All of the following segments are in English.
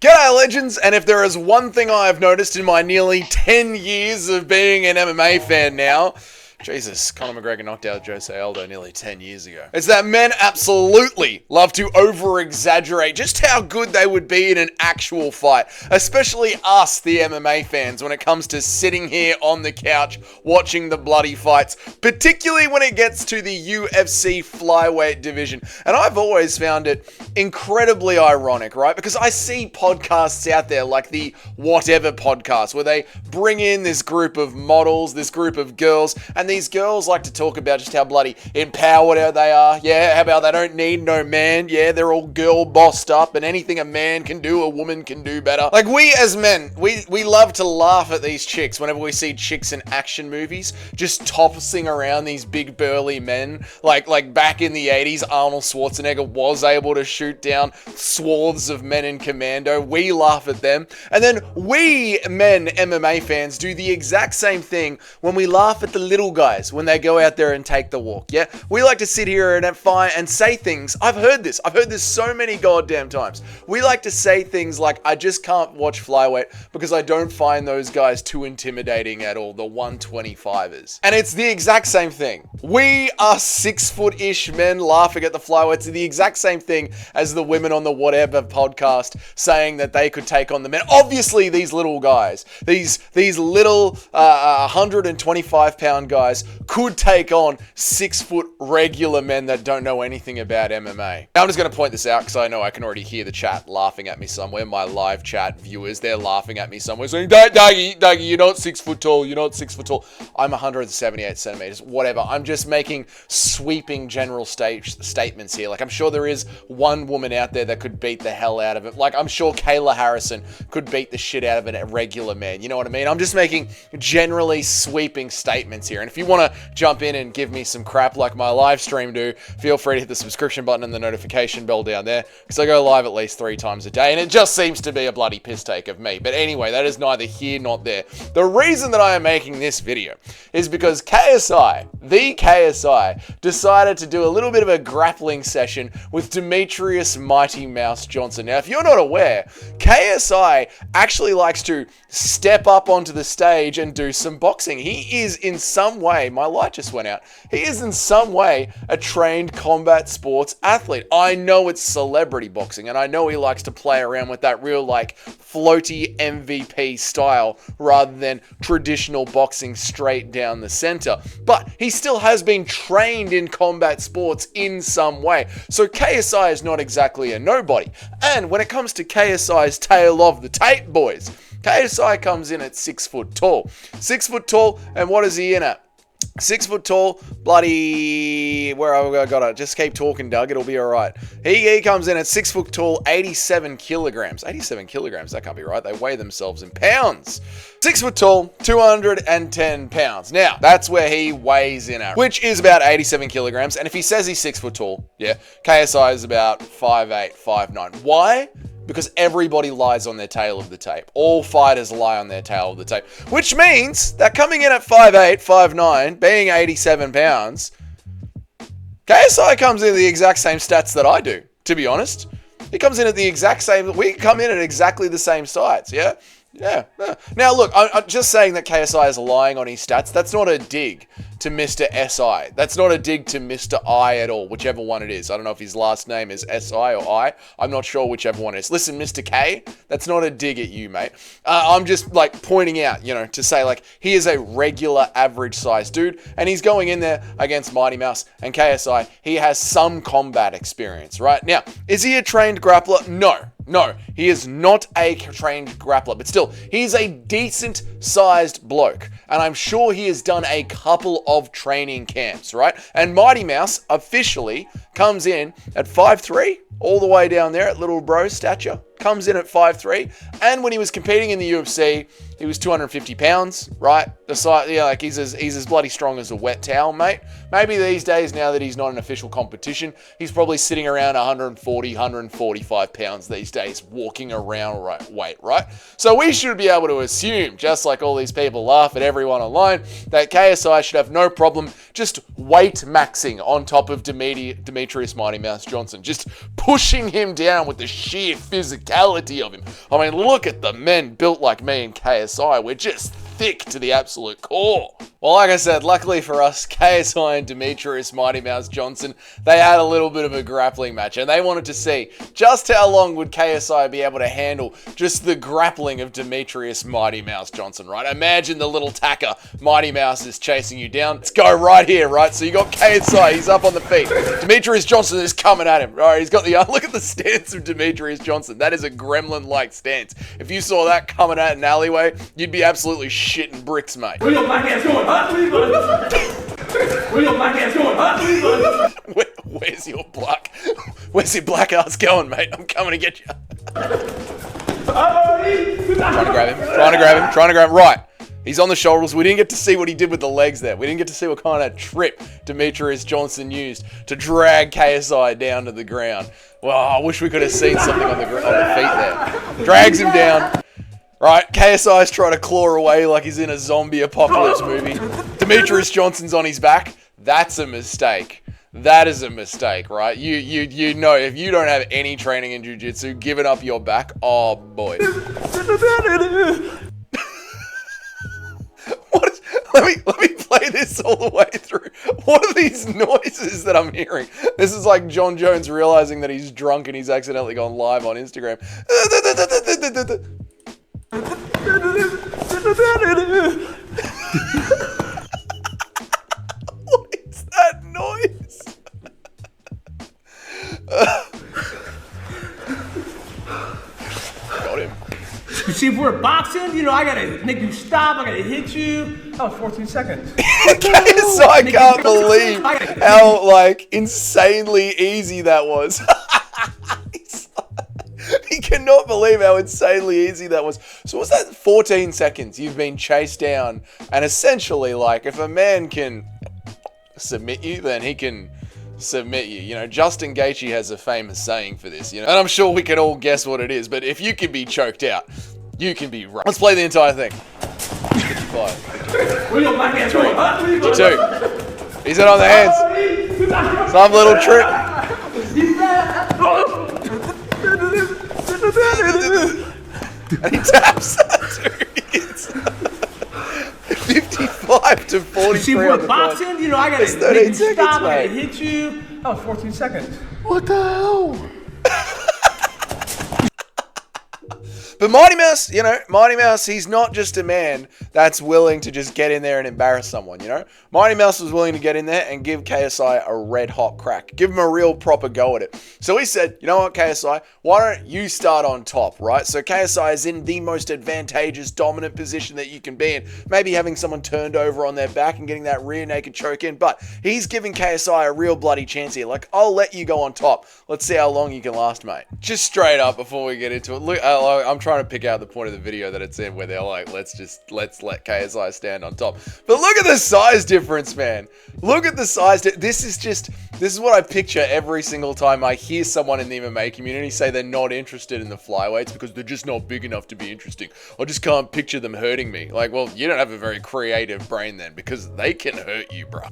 G'day legends, and if there is one thing I have noticed in my nearly 10 years of being an MMA fan now, Jesus, Conor McGregor knocked out Jose Aldo nearly 10 years ago. It's that men absolutely love to over-exaggerate just how good they would be in an actual fight. Especially us, the MMA fans, when it comes to sitting here on the couch watching the bloody fights. Particularly when it gets to the UFC flyweight division. And I've always found it incredibly ironic, right? Because I see podcasts out there like the Whatever podcast, where they bring in this group of models, this group of girls, and these girls like to talk about just how bloody empowered they are. Yeah, how about they don't need no man. Yeah, they're all girl bossed up, and anything a man can do, a woman can do better. Like, we as men, we love to laugh at these chicks whenever we see chicks in action movies just tossing around these big burly men. Like back in the 80s, Arnold Schwarzenegger was able to shoot down swaths of men in Commando. We laugh at them. And then we men, MMA fans, do the exact same thing when we laugh at the little guys when they go out there and take the walk. Yeah, we like to sit here and say things. I've heard this so many goddamn times. We like to say things like, I just can't watch flyweight because I don't find those guys too intimidating at all, the 125ers. And it's the exact same thing. We are 6-foot-ish men laughing at the flyweights, the exact same thing as the women on the Whatever podcast saying that they could take on the men. Obviously, these little guys, these little 125-pound guys could take on 6-foot regular men that don't know anything about MMA. Now, I'm just going to point this out because I know I can already hear the chat laughing at me somewhere. My live chat viewers, they're laughing at me somewhere saying, Daggy, you're not 6 foot tall. You're not 6 foot tall. I'm 178 centimeters, whatever. I'm just making sweeping general statements here. Like, I'm sure there is one woman out there that could beat the hell out of it. Like, I'm sure Kayla Harrison could beat the shit out of a regular man. You know what I mean? I'm just making generally sweeping statements here. And if you want to jump in and give me some crap like my live stream do, feel free to hit the subscription button and the notification bell down there, because I go live at least 3 times a day, and it just seems to be a bloody piss take of me. But anyway, that is neither here nor there. The reason that I am making this video is because KSI, the KSI, decided to do a little bit of a grappling session with Demetrious Mighty Mouse Johnson. Now, if you're not aware, KSI actually likes to step up onto the stage and do some boxing. He is in some way, my light just went out, he is in some way a trained combat sports athlete. I know it's celebrity boxing, and I know he likes to play around with that real, like, floaty MVP style rather than traditional boxing straight down the center. But he still has been trained in combat sports in some way. So KSI is not exactly a nobody. And when it comes to KSI's tale of the tape, boys, KSI comes in at 6 foot tall. 6 foot tall, and what is he in at? 6 foot tall, bloody, where I got it? Just keep talking, Doug. It'll be all right. He comes in at 6 foot tall, 87 kilograms. 87 kilograms, that can't be right. They weigh themselves in pounds. 6 foot tall, 210 pounds. Now, that's where he weighs in at, which is about 87 kilograms. And if he says he's 6 foot tall, yeah, KSI is about 5'8", 5'9". Why? Because everybody lies on their tail of the tape. All fighters lie on their tail of the tape. Which means that coming in at 5'8", 5'9", being 87 pounds, KSI comes in at the exact same stats that I do, to be honest. He comes in at the exact same, we come in at exactly the same sides, yeah? Yeah. Now, look, I'm just saying that KSI is lying on his stats. That's not a dig to Mr. SI. That's not a dig to Mr. I at all, whichever one it is. I don't know if his last name is SI or I. I'm not sure whichever one it is. Listen, Mr. K, that's not a dig at you, mate. I'm just, like, pointing out, you know, to say, like, he is a regular average-sized dude, and he's going in there against Mighty Mouse and KSI. He has some combat experience, right? Now, is he a trained grappler? No, he is not a trained grappler, but still, he's a decent-sized bloke, and I'm sure he has done a couple of training camps, right? And Mighty Mouse officially comes in at 5'3", all the way down there at little bro stature, comes in at 5'3", and when he was competing in the UFC, he was 250 pounds, right? The size, yeah, like he's as bloody strong as a wet towel, mate. Maybe these days, now that he's not an official competition, he's probably sitting around 140, 145 pounds these days, walking around weight, right? So we should be able to assume, just like all these people laugh at everyone online, that KSI should have no problem just weight maxing on top of Demetrious Mighty Mouse Johnson, just pushing him down with the sheer physicality of him. I mean, look at the men built like me and KSI. We're just thick to the absolute core. Well, like I said, luckily for us, KSI and Demetrious Mighty Mouse Johnson, they had a little bit of a grappling match, and they wanted to see just how long would KSI be able to handle just the grappling of Demetrious Mighty Mouse Johnson, right? Imagine the little tacker Mighty Mouse is chasing you down. Let's go right here, right? So you got KSI, he's up on the feet. Demetrious Johnson is coming at him. All right, he's got the, look at the stance of Demetrious Johnson. That is a gremlin-like stance. If you saw that coming at an alleyway, you'd be absolutely shitting bricks, mate. Where your black ass going? Where your black ass going? Where's your black ass going, mate? I'm coming to get you. Trying to grab him. Right. He's on the shoulders. We didn't get to see what he did with the legs there. We didn't get to see what kind of trip Demetrious Johnson used to drag KSI down to the ground. Well, I wish we could have seen something on the feet there. Drags him down. Right, KSI's trying to claw away like he's in a zombie apocalypse movie. Demetrious Johnson's on his back. That's a mistake. That is a mistake, right? You know, if you don't have any training in jiu-jitsu, giving up your back, oh boy. Let me play this all the way through. What are these noises that I'm hearing? This is like John Jones realizing that he's drunk and he's accidentally gone live on Instagram. What is that noise? Got him. You see, if we're boxing, you know, I gotta make you stop, I gotta hit you. That was 14 seconds. I can't believe how, like, insanely easy that was. He cannot believe how insanely easy that was. So what's that, 14 seconds you've been chased down, and essentially, like, if a man can submit you, then he can submit you. You know, Justin Gaethje has a famous saying for this, you know, and I'm sure we can all guess what it is, but if you can be choked out, you can be right. Let's play the entire thing. 55. 52. He's in on the hands. Some little trip. And he taps. It's 55 to 43. See, if we're boxing, you know, I gotta make you stop, I gotta hit you. That was 14 seconds. What the hell? But Mighty Mouse, you know, Mighty Mouse, he's not just a man that's willing to just get in there and embarrass someone, you know? Mighty Mouse was willing to get in there and give KSI a red hot crack. Give him a real proper go at it. So he said, you know what, KSI, why don't you start on top, right? So KSI is in the most advantageous, dominant position that you can be in. Maybe having someone turned over on their back and getting that rear naked choke in. But he's giving KSI a real bloody chance here. Like, I'll let you go on top. Let's see how long you can last, mate. Just straight up before we get into it. Look, I'm trying to pick out the point of the video that it's in where they're like, let's let KSI stand on top. But look at the size difference, man. Look at the size. This is what I picture every single time I hear someone in the MMA community say they're not interested in the flyweights because they're just not big enough to be interesting. I just can't picture them hurting me. Like, well, you don't have a very creative brain then, because they can hurt you, bro.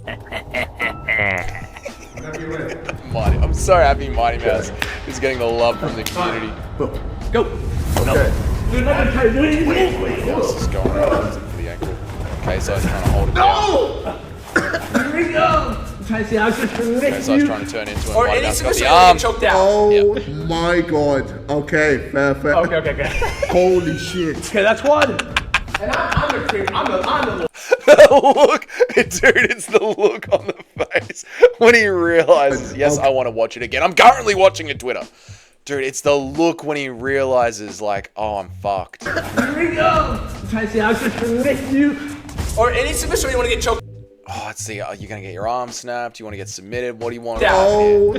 I'm so happy Mighty Mouse is getting the love from the community. Go. Okay. What's this going on? For the ankle. KSI's trying to hold it down. Here we go. KSI's trying to turn into him. Mighty Mouse got the arm. Oh my god. Okay, fair. Okay. Holy shit. Okay, that's one. And I'm the look, dude, it's the look on the face when he realizes, yes, I want to watch it again. I'm currently watching it, Twitter. Dude, it's the look when he realizes, like, oh, I'm fucked. Here we go. I'm trying to see how to submit you. Or any submission, you want to get choked. Oh, let's see. Are you going to get your arm snapped? You want to get submitted? What do you want? Oh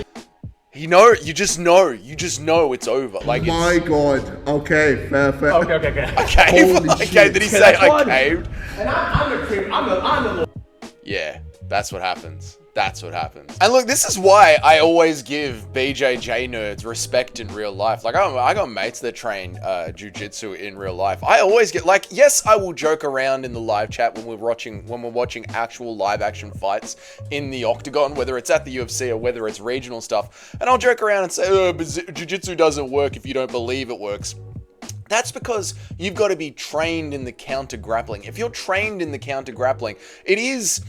You just know it's over. Like, My God. Okay, fair. Okay. I caved? Holy Okay, shit. did he say I That's caved? And I'm the cream. I'm the little. Yeah, that's what happens. That's what happens. And look, this is why I always give BJJ nerds respect in real life. Like, I got mates that train jiu-jitsu in real life. I always get, like, yes, I will joke around in the live chat when we're watching actual live action fights in the octagon, whether it's at the UFC or whether it's regional stuff. And I'll joke around and say, oh, but jiu-jitsu doesn't work if you don't believe it works. That's because you've got to be trained in the counter grappling. If you're trained in the counter grappling, it is,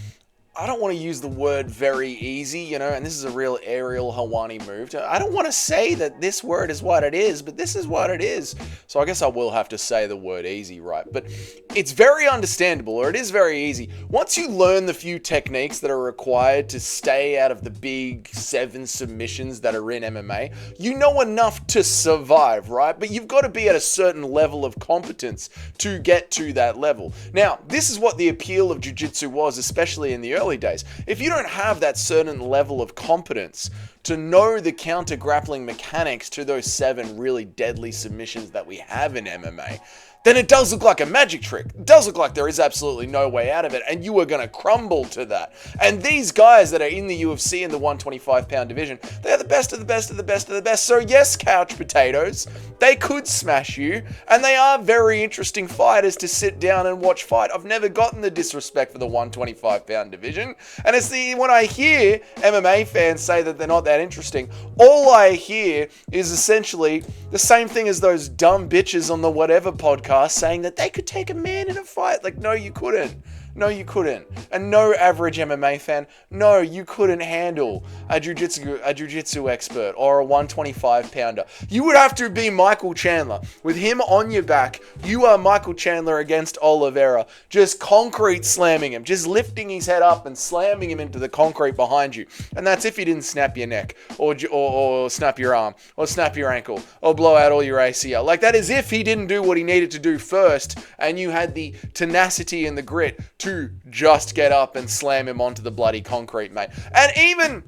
I don't want to use the word very easy, and this is a real Ariel Helwani move. I don't want to say that this word is what it is, but this is what it is. So I guess I will have to say the word easy, right? But it's very understandable, or it is very easy. Once you learn the few techniques that are required to stay out of the big 7 submissions that are in MMA, you know enough to survive, right? But you've got to be at a certain level of competence to get to that level. Now, this is what the appeal of jiu-jitsu was, especially in the early days. If you don't have that certain level of competence to know the counter grappling mechanics to those 7 really deadly submissions that we have in MMA, then it does look like a magic trick. It does look like there is absolutely no way out of it, and you are going to crumble to that. And these guys that are in the UFC in the 125-pound division, they are the best of the best of the best of the best. So yes, couch potatoes, they could smash you, and they are very interesting fighters to sit down and watch fight. I've never gotten the disrespect for the 125-pound division, and it's when I hear MMA fans say that they're not that interesting, all I hear is essentially the same thing as those dumb bitches on the whatever podcast saying that they could take a man in a fight. Like, no, you couldn't. No, you couldn't. And no average MMA fan, no, you couldn't handle a jiu-jitsu expert or a 125-pounder. You would have to be Michael Chandler. With him on your back, you are Michael Chandler against Oliveira, just concrete slamming him, just lifting his head up and slamming him into the concrete behind you. And that's if he didn't snap your neck or snap your arm or snap your ankle or blow out all your ACL. Like, that is if he didn't do what he needed to do first and you had the tenacity and the grit to just get up and slam him onto the bloody concrete, mate. And even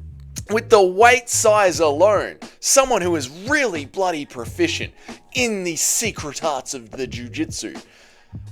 with the weight size alone, someone who is really bloody proficient in the secret arts of the jiu-jitsu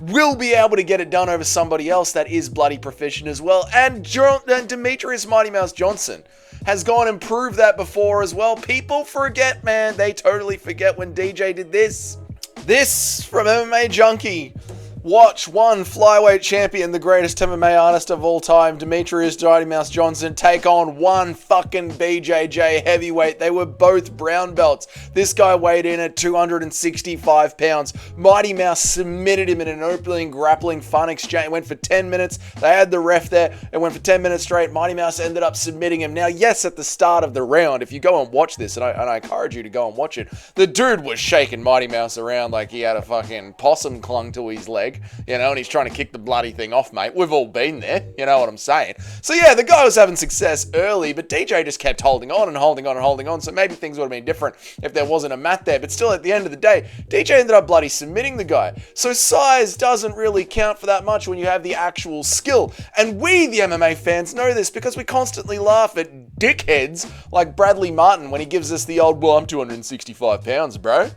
will be able to get it done over somebody else that is bloody proficient as well. And Demetrious Mighty Mouse Johnson has gone and proved that before as well. People forget, man. They totally forget when DJ did this. This from MMA Junkie. Watch one flyweight champion, the greatest MMA artist of all time, Demetrious Mighty Mouse Johnson, take on one fucking BJJ heavyweight. They were both brown belts. This guy weighed in at 265 pounds. Mighty Mouse submitted him in an opening grappling fun exchange. It went for 10 minutes. They had the ref there. It went for 10 minutes straight. Mighty Mouse ended up submitting him. Now, yes, at the start of the round, if you go and watch this, and I encourage you to go and watch it, the dude was shaking Mighty Mouse around like he had a fucking possum clung to his leg. And he's trying to kick the bloody thing off, mate. We've all been there, you know what I'm saying? So yeah, the guy was having success early, but DJ just kept holding on and holding on and holding on, so maybe things would have been different if there wasn't a mat there, but still at the end of the day, DJ ended up bloody submitting the guy. So size doesn't really count for that much when you have the actual skill. And we, the MMA fans, know this because we constantly laugh at dickheads like Bradley Martin when he gives us the old, well, I'm 265 pounds, bro.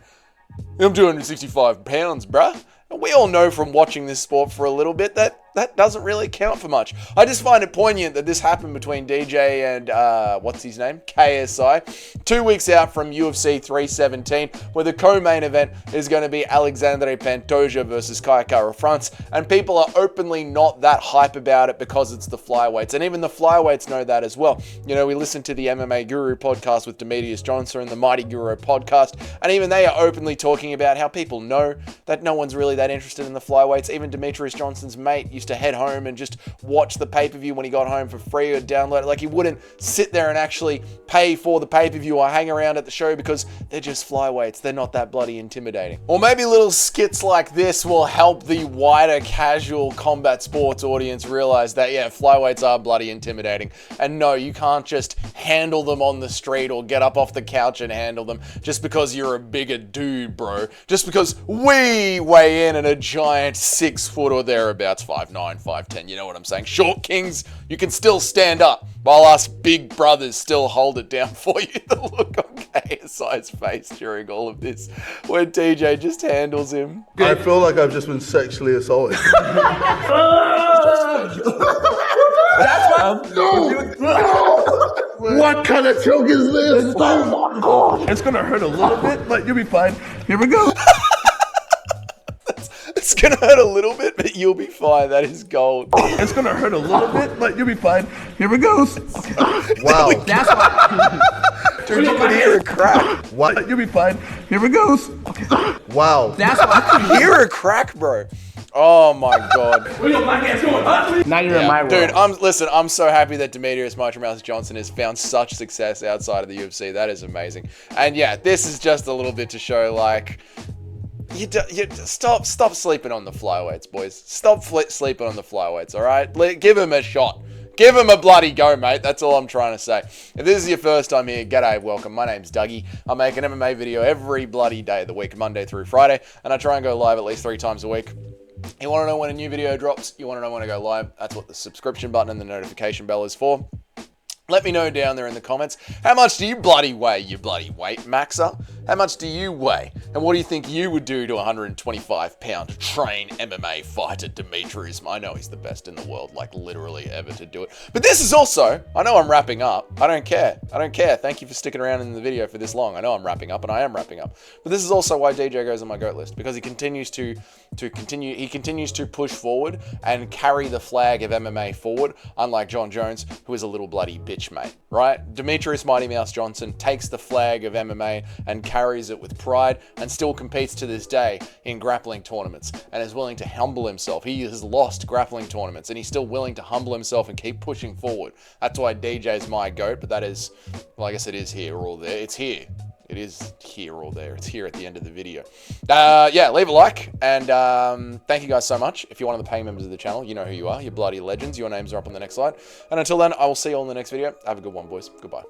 I'm 265 pounds, bruh. We all know from watching this sport for a little bit that doesn't really count for much. I just find it poignant that this happened between DJ and, what's his name? KSI. 2 weeks out from UFC 317, where the co-main event is going to be Alexandre Pantoja versus Kai Kara-France, and people are openly not that hype about it because it's the flyweights, and even the flyweights know that as well. We listened to the MMA Guru podcast with Demetrious Johnson and the Mighty Guru podcast, and even they are openly talking about how people know that no one's really that interested in the flyweights. Even Demetrious Johnson's mate used to head home and just watch the pay-per-view when he got home for free or download it. Like, he wouldn't sit there and actually pay for the pay-per-view or hang around at the show because they're just flyweights. They're not that bloody intimidating. Or maybe little skits like this will help the wider casual combat sports audience realize that, yeah, flyweights are bloody intimidating. And no, you can't just handle them on the street or get up off the couch and handle them just because you're a bigger dude, bro. Just because we, we weigh in at a giant 6 foot or thereabouts, 5'9", 5'10", you know what I'm saying? Short kings, you can still stand up, while us big brothers still hold it down for you. The look on KSI's face during all of this, when DJ just handles him. I feel like I've just been sexually assaulted. What kind of choke is this? Oh my god! It's gonna hurt a little bit, but you'll be fine. Here we go. It's gonna hurt a little bit, but you'll be fine. That is gold. It's gonna hurt a little bit, but you'll be fine. Here we go. Wow. That's why. Dude, you could hear a crack. What? You'll be fine. Here we go. Wow. That's why. Hear a crack, bro. Oh my god. Now you're in my world. Dude, I'm so happy that Demetrious Johnson has found such success outside of the UFC. That is amazing. And yeah, this is just a little bit to show, like, you stop sleeping on the flyweights, boys. Stop sleeping on the flyweights, all right? Give him a shot. Give him a bloody go, mate. That's all I'm trying to say. If this is your first time here, g'day, welcome. My name's Dougie. I make an MMA video every bloody day of the week, Monday through Friday, and I try and go live at least 3 times a week. You want to know when a new video drops? You want to know when I go live? That's what the subscription button and the notification bell is for. Let me know down there in the comments, how much do you bloody weigh, you bloody weight maxer? How much do you weigh? And what do you think you would do to 125-pound trained MMA fighter Demetrious? I know he's the best in the world, like literally ever to do it. But this is also, I know I'm wrapping up. I don't care. I don't care. Thank you for sticking around in the video for this long. I know I'm wrapping up, and I am wrapping up. But this is also why DJ goes on my GOAT list, because he continues to push forward and carry the flag of MMA forward, unlike John Jones, who is a little bloody bitch, mate, right? Demetrious Mighty Mouse Johnson takes the flag of MMA and carries it with pride, and still competes to this day in grappling tournaments, and is willing to humble himself. He has lost grappling tournaments, and he's still willing to humble himself and keep pushing forward. That's why DJ's my GOAT, but that is, well, I guess it is here or there. It's here. It is here or there. It's here at the end of the video. Yeah, leave a like, and thank you guys so much. If you're one of the paying members of the channel, you know who you are. You're bloody legends. Your names are up on the next slide. And until then, I will see you all in the next video. Have a good one, boys. Goodbye.